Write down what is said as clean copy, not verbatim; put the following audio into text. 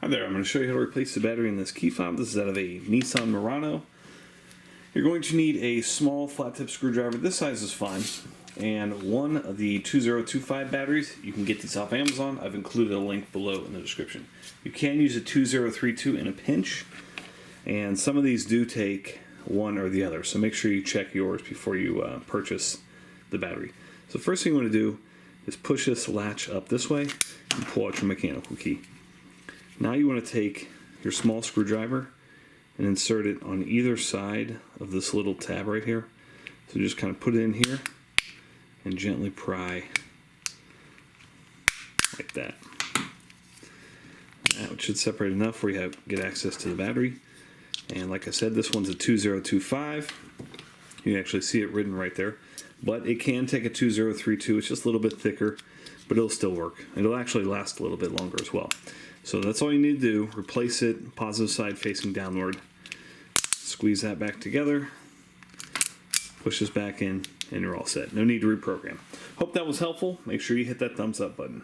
Hi there, I'm going to show you how to replace the battery in this key fob. This is out of a Nissan Murano. You're going to need a small flat tip screwdriver. This size is fine. And one of the 2025 batteries. You can get these off Amazon. I've included a link below in the description. You can use a 2032 in a pinch. And some of these do take one or the other. So make sure you check yours before you purchase the battery. So first thing you want to do is push this latch up this way and pull out your mechanical key. Now you want to take your small screwdriver and insert it on either side of this little tab right here. So just kind of put it in here and gently pry like that. That should separate enough where you get access to the battery. And like I said, this one's a 2025. You can actually see it written right there. But it can take a 2032. It's just a little bit thicker, but it'll still work. It'll actually last a little bit longer as well. So that's all you need to do. Replace it, positive side facing downward. Squeeze that back together. Push this back in, and you're all set. No need to reprogram. Hope that was helpful. Make sure you hit that thumbs up button.